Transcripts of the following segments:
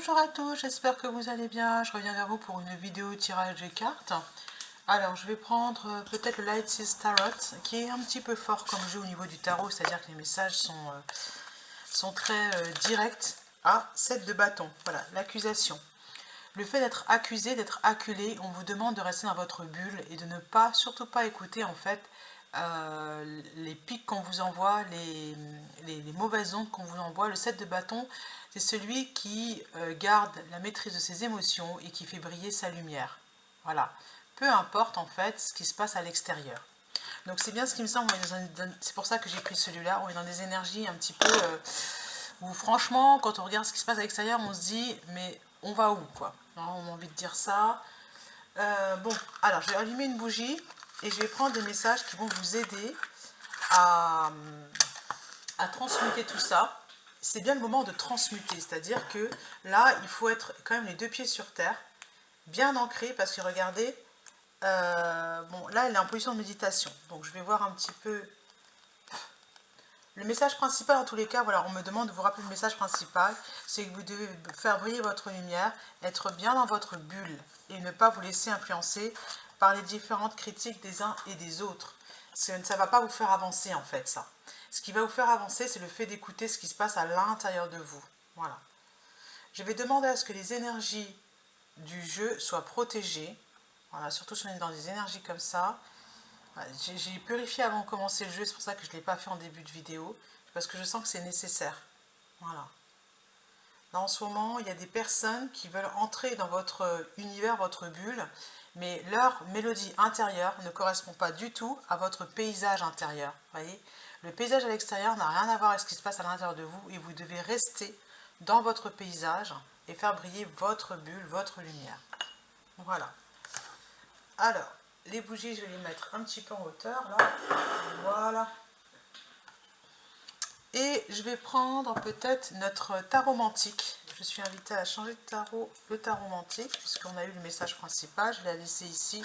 Bonjour à tous, j'espère que vous allez bien. Je reviens vers vous pour une vidéo tirage de cartes. Alors, je vais prendre peut-être le Light Seas Tarot, qui est un petit peu fort comme jeu au niveau du tarot, c'est-à-dire que les messages sont très directs. Ah, 7 de bâton, voilà, l'accusation. Le fait d'être accusé, d'être acculé, on vous demande de rester dans votre bulle et de ne pas, surtout pas écouter en fait les pics qu'on vous envoie, les mauvaises ondes qu'on vous envoie. Le 7 de bâton, c'est celui qui garde la maîtrise de ses émotions et qui fait briller sa lumière. Voilà. Peu importe en fait ce qui se passe à l'extérieur. Donc c'est bien ce qui me semble, c'est pour ça que j'ai pris celui-là. On est dans des énergies un petit peu où franchement, quand on regarde ce qui se passe à l'extérieur, on se dit, mais on va où quoi? On a envie de dire ça. Bon, alors je vais allumer une bougie et je vais prendre des messages qui vont vous aider à transmuter tout ça. C'est bien le moment de transmuter, c'est-à-dire que là, il faut être quand même les deux pieds sur terre, bien ancré, parce que regardez, bon, là, elle est en position de méditation. Donc, je vais voir un petit peu. Le message principal, en tous les cas, voilà, on me demande de vous rappeler le message principal, c'est que vous devez faire briller votre lumière, être bien dans votre bulle et ne pas vous laisser influencer par les différentes critiques des uns et des autres. Ça ne va pas vous faire avancer, en fait, ça. Ce qui va vous faire avancer, c'est le fait d'écouter ce qui se passe à l'intérieur de vous. Voilà. Je vais demander à ce que les énergies du jeu soient protégées. Voilà, surtout si on est dans des énergies comme ça. J'ai purifié avant de commencer le jeu, c'est pour ça que je ne l'ai pas fait en début de vidéo, parce que je sens que c'est nécessaire. Voilà. Là en ce moment, il y a des personnes qui veulent entrer dans votre univers, votre bulle, mais leur mélodie intérieure ne correspond pas du tout à votre paysage intérieur. Voyez, le paysage à l'extérieur n'a rien à voir avec ce qui se passe à l'intérieur de vous, et vous devez rester dans votre paysage et faire briller votre bulle, votre lumière. Voilà. Alors, les bougies, je vais les mettre un petit peu en hauteur, là. Voilà. Et je vais prendre peut-être notre tarot mantique. Je suis invitée à changer de tarot, le tarot mantique, puisqu'on a eu le message principal. Je l'ai laissé ici.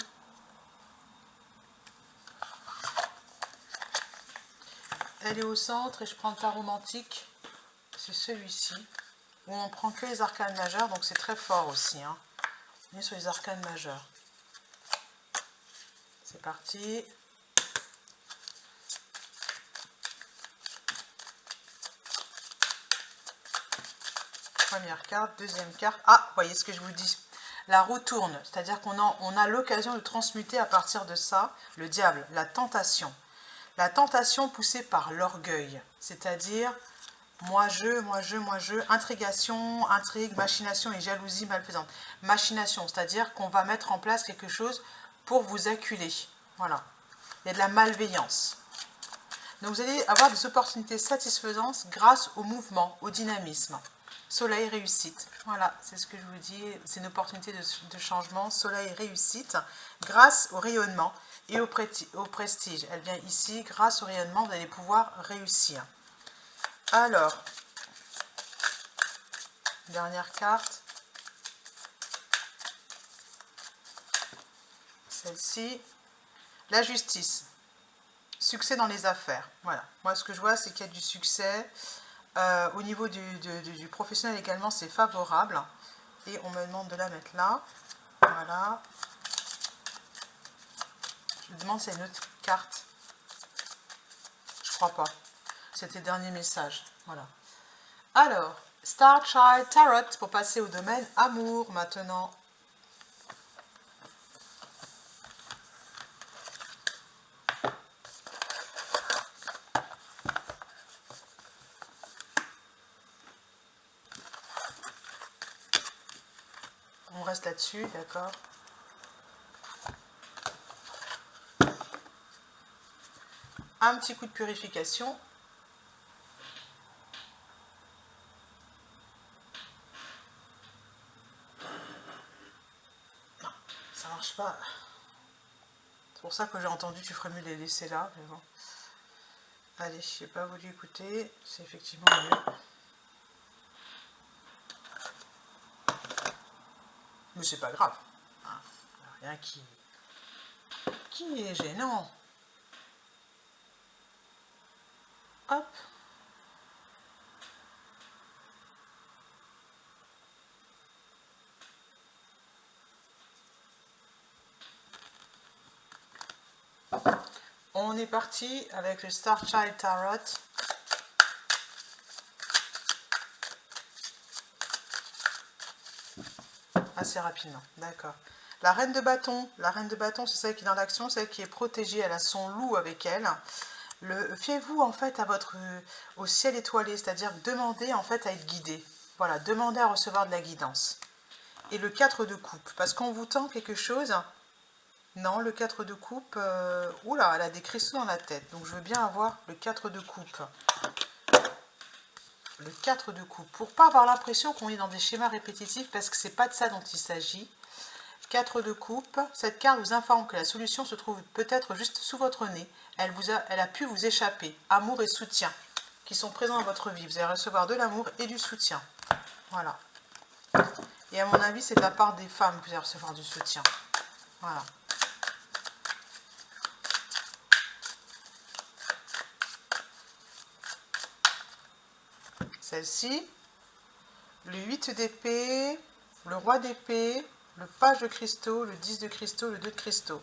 Elle est au centre et je prends le tarot mantique. C'est celui-ci, où on prend que les arcanes majeures, donc c'est très fort aussi. Hein. On est sur les arcanes majeures. C'est parti. Première carte, deuxième carte. Ah, vous voyez ce que je vous dis. La roue tourne, c'est-à-dire qu'on a l'occasion de transmuter à partir de ça le diable, la tentation. La tentation poussée par l'orgueil, c'est-à-dire moi je, intrigation, intrigue, machination et jalousie malfaisante. Machination, c'est-à-dire qu'on va mettre en place quelque chose pour vous acculer. Voilà. Il y a de la malveillance. Donc vous allez avoir des opportunités satisfaisantes grâce au mouvement, au dynamisme. Soleil, réussite. Voilà, c'est ce que je vous dis. C'est une opportunité de changement. Soleil, réussite. Grâce au rayonnement et au prestige. Elle vient ici. Grâce au rayonnement, vous allez pouvoir réussir. Alors, dernière carte. Celle-ci. La justice. Succès dans les affaires. Voilà. Moi, ce que je vois, c'est qu'il y a du succès. Au niveau du professionnel également, c'est favorable. Et on me demande de la mettre là. Voilà. Je me demande si c'est une autre carte. Je crois pas. C'était le dernier message. Voilà. Alors, Star Child Tarot pour passer au domaine amour maintenant. On reste là-dessus, d'accord. Un petit coup de purification. Non, ça marche pas. C'est pour ça que j'ai entendu, tu ferais mieux de les laisser là. Mais bon. Allez, je n'ai pas voulu écouter. C'est effectivement mieux. Mais c'est pas grave. Hein, rien qui est gênant. Hop. on est parti avec le Star Child Tarot. Assez rapidement, d'accord. La reine de bâton, c'est celle qui est dans l'action, celle qui est protégée, elle a son loup avec elle. Fiez-vous en fait à au ciel étoilé, c'est-à-dire demandez en fait à être guidé. Voilà, demandez à recevoir de la guidance. Et le 4 de coupe, parce qu'on vous tend quelque chose. Non, le 4 de coupe, oula, elle a des cristaux dans la tête, donc je veux bien avoir le 4 de coupe. Le 4 de coupe, pour pas avoir l'impression qu'on est dans des schémas répétitifs, parce que c'est pas de ça dont il s'agit. 4 de coupe, cette carte vous informe que la solution se trouve peut-être juste sous votre nez. Elle a pu vous échapper. Amour et soutien qui sont présents dans votre vie. Vous allez recevoir de l'amour et du soutien. Voilà. Et à mon avis, c'est de la part des femmes que vous allez recevoir du soutien. Voilà. Celle-ci, le 8 d'épée, le roi d'épée, le page de cristaux, le 10 de cristaux, le 2 de cristaux.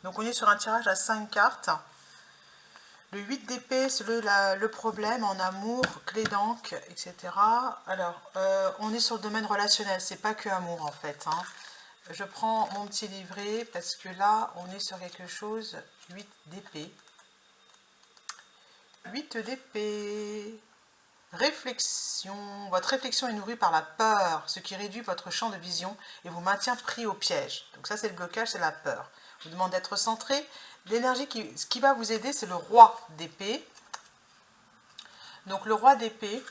Donc on est sur un tirage à 5 cartes. Le 8 d'épée, c'est le problème en amour, clé d'encre, etc. Alors, on est sur le domaine relationnel, c'est pas que amour en fait. Hein. Je prends mon petit livret parce que là, on est sur quelque chose, 8 d'épée. 8 d'épée. Réflexion. Votre réflexion est nourrie par la peur, ce qui réduit votre champ de vision et vous maintient pris au piège. Donc ça, c'est le blocage, c'est la peur. Vous demande d'être centré. L'énergie ce qui va vous aider, c'est le roi d'épée. Donc le roi d'épée,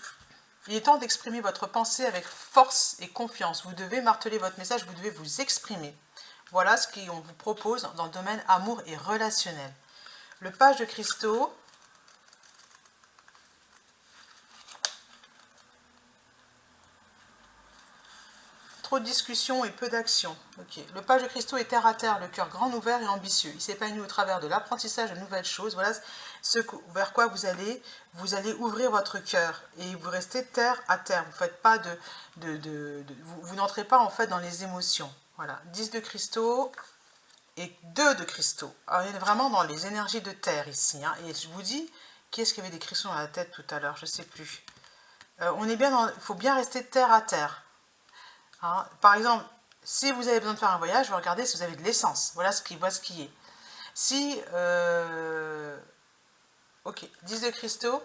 il est temps d'exprimer votre pensée avec force et confiance. Vous devez marteler votre message, vous devez vous exprimer. Voilà ce qu'on vous propose dans le domaine amour et relationnel. Le page de cristaux. Trop de discussions et peu d'action. Okay. Le page de cristaux est terre à terre, le cœur grand ouvert et ambitieux. Il s'épanouit au travers de l'apprentissage de nouvelles choses. Voilà ce vers quoi vous allez ouvrir votre cœur et vous restez terre à terre. Vous faites pas vous n'entrez pas en fait dans les émotions. Voilà, 10 de cristaux et 2 de cristaux. Alors, il est vraiment dans les énergies de terre ici. Hein. Et je vous dis, qui est-ce qui avait des cristaux dans la tête tout à l'heure? Je ne sais plus. On est bien il faut bien rester terre à terre. Hein, par exemple, si vous avez besoin de faire un voyage, vous regardez si vous avez de l'essence. Voilà ce qui est. Si, ok, 10 de cristaux,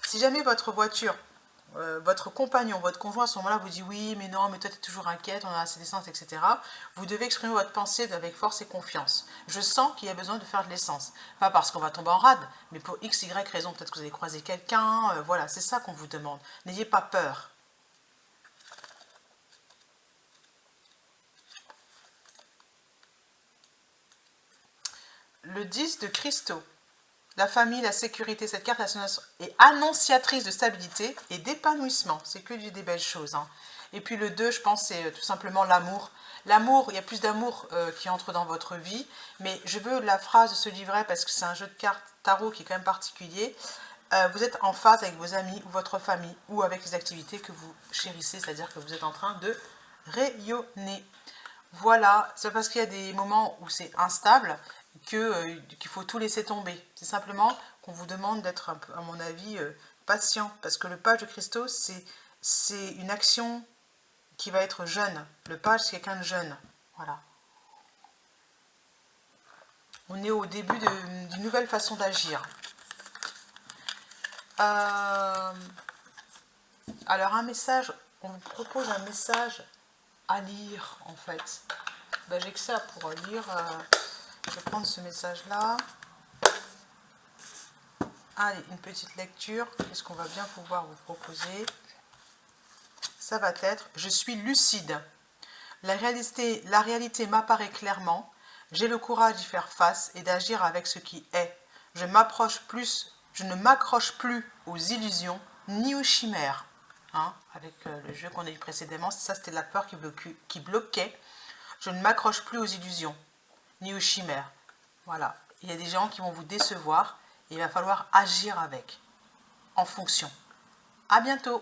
si jamais votre voiture, votre compagnon, votre conjoint à ce moment-là vous dit oui, mais non, mais toi tu es toujours inquiète, on a assez d'essence, etc. Vous devez exprimer votre pensée avec force et confiance. Je sens qu'il y a besoin de faire de l'essence. Pas parce qu'on va tomber en rade, mais pour x, y raison. Peut-être que vous allez croiser quelqu'un. Voilà, c'est ça qu'on vous demande. N'ayez pas peur. Le 10 de cristaux. La famille, la sécurité, cette carte est annonciatrice de stabilité et d'épanouissement. C'est que des belles choses. Hein. Et puis le 2, je pense, c'est tout simplement l'amour. L'amour, il y a plus d'amour qui entre dans votre vie. Mais je veux la phrase de ce livret parce que c'est un jeu de cartes tarot qui est quand même particulier. Vous êtes en phase avec vos amis ou votre famille ou avec les activités que vous chérissez, c'est-à-dire que vous êtes en train de rayonner. Voilà, c'est parce qu'il y a des moments où c'est instable qu'il faut tout laisser tomber. C'est simplement qu'on vous demande d'être, un peu, à mon avis, patient. Parce que le page de cristaux, c'est une action qui va être jeune. Le page, c'est quelqu'un de jeune. Voilà. On est au début d'une nouvelle façon d'agir. Alors, un message, on vous propose un message à lire, en fait. Ben, j'ai que ça pour lire. Je vais prendre ce message-là. Allez, une petite lecture. Qu'est-ce qu'on va bien pouvoir vous proposer? Ça va être « Je suis lucide. La réalité m'apparaît clairement. J'ai le courage d'y faire face et d'agir avec ce qui est. Je ne m'accroche plus aux illusions ni aux chimères. Hein, avec le jeu qu'on a eu précédemment, ça c'était la peur qui bloquait. Je ne m'accroche plus aux illusions ni aux chimères. Voilà. Il y a des gens qui vont vous décevoir et il va falloir agir avec, en fonction. À bientôt!